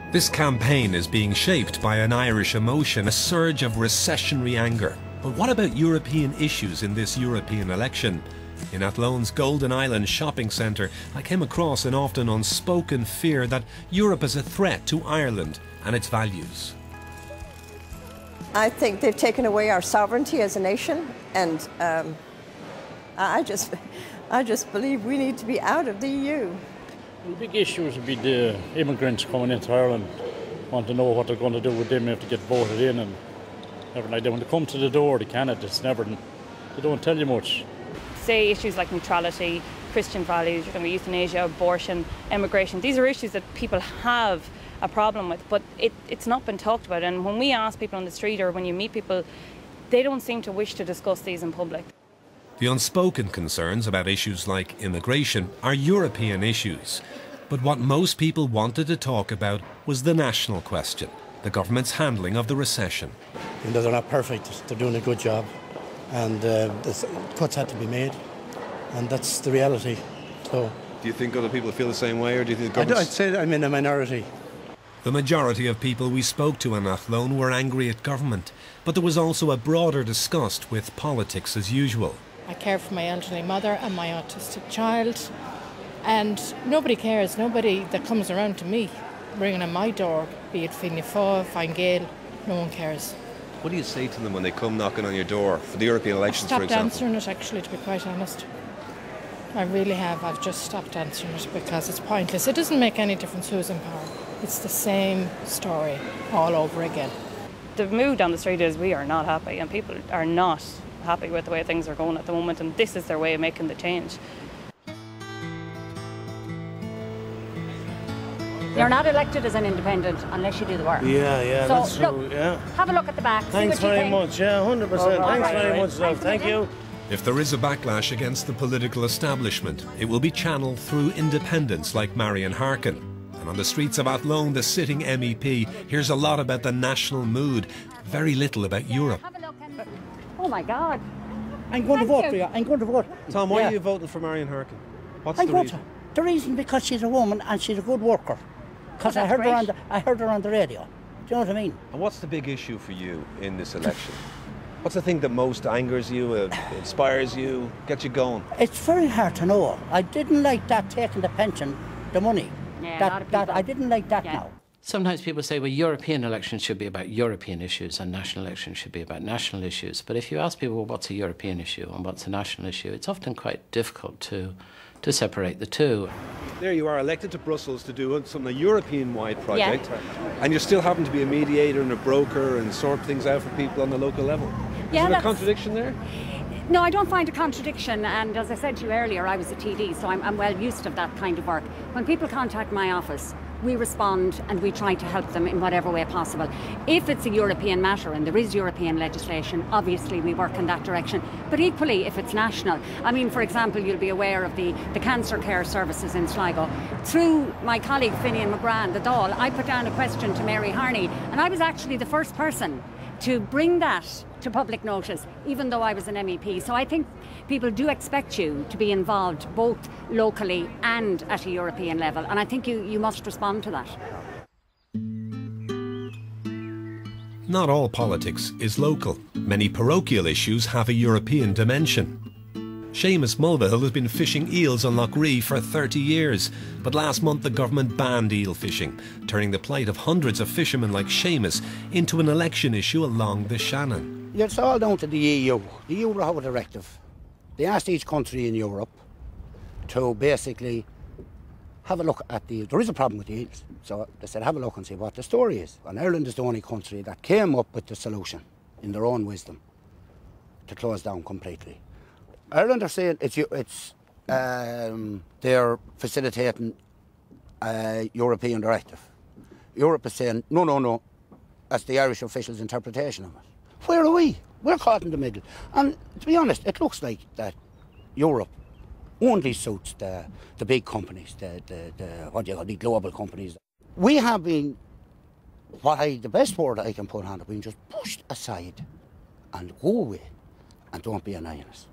This campaign is being shaped by an Irish emotion, a surge of recessionary anger. But what about European issues in this European election? In Athlone's Golden Island shopping centre, I came across an often unspoken fear that Europe is a threat to Ireland and its values. I think they've taken away our sovereignty as a nation, and I just believe we need to be out of the EU. The big issues would be the immigrants coming into Ireland, want to know what they're going to do with them if they get voted in and everything like that. When they come to the door, they cannot, they don't tell you much. Say issues like neutrality, Christian values, you're going to be euthanasia, abortion, immigration. These are issues that people have a problem with, but it's not been talked about. And when we ask people on the street or when you meet people, they don't seem to wish to discuss these in public. The unspoken concerns about issues like immigration are European issues. But what most people wanted to talk about was the national question, the government's handling of the recession. Even though they're not perfect, they're doing a good job. And cuts had to be made. And that's the reality. So, do you think other people feel the same way, or do you think the government's... I'd say I'm in a minority. The majority of people we spoke to in Athlone were angry at government, but there was also a broader disgust with politics as usual. I care for my elderly mother and my autistic child, and nobody cares. Nobody that comes around to me, ringing on my door, be it Fianna Fáil, Fine Gael, no one cares. What do you say to them when they come knocking on your door for the European elections, for example? I've stopped answering it, actually, to be quite honest. I really have. I've just stopped answering it because it's pointless. It doesn't make any difference who's in power. It's the same story all over again. The mood on the street is we are not happy, and people are not happy with the way things are going at the moment, and this is their way of making the change. You're not elected as an independent unless you do the work. Yeah, so, that's true, look, yeah. Have a look at the back. Thanks very much, yeah, 100%. Thanks very much, love. Thank you. If there is a backlash against the political establishment, it will be channeled through independents like Marion Harkin. And on the streets of Athlone, the sitting MEP hears a lot about the national mood, very little about Europe. Oh my God. I'm going to vote for you. I'm going to vote. Tom, why are you voting for Marion Harkin? What's the reason? The reason because she's a woman and she's a good worker. Because I heard her on the radio. Do you know what I mean? And what's the big issue for you in this election? What's the thing that most angers you, inspires you, gets you going? It's very hard to know. I didn't like that taking the pension, the money. Yeah, I didn't like that now. Sometimes people say, well, European elections should be about European issues and national elections should be about national issues. But if you ask people, well, what's a European issue and what's a national issue, it's often quite difficult to separate the two. There you are, elected to Brussels to do something, a European-wide project, and you're still having to be a mediator and a broker and sort things out for people on the local level. Is there a contradiction there? No, I don't find a contradiction, and as I said to you earlier, I was a TD, so I'm well used to that kind of work. When people contact my office, we respond and we try to help them in whatever way possible. If it's a European matter and there is European legislation, obviously we work in that direction. But equally, if it's national, I mean, for example, you'll be aware of the cancer care services in Sligo. Through my colleague Finian McGrath, the Dáil, I put down a question to Mary Harney, and I was actually the first person to bring that to public notice, even though I was an MEP. So I think people do expect you to be involved both locally and at a European level, and I think you must respond to that. Not all politics is local. Many parochial issues have a European dimension. Seamus Mulvihill has been fishing eels on Lough Ree for 30 years, but last month the government banned eel fishing, turning the plight of hundreds of fishermen like Seamus into an election issue along the Shannon. It's all down to the EU. The EU have a directive. They asked each country in Europe to basically have a look at there is a problem with the eels, so they said have a look and see what the story is. And Ireland is the only country that came up with the solution in their own wisdom to close down completely. Ireland are saying they're facilitating a European directive. Europe is saying, no, that's the Irish officials' interpretation of it. Where are we? We're caught in the middle. And to be honest, it looks like that Europe only suits the big companies, the global companies. We have been, the best word I can put on it, been just pushed aside and go away and don't be an lioness.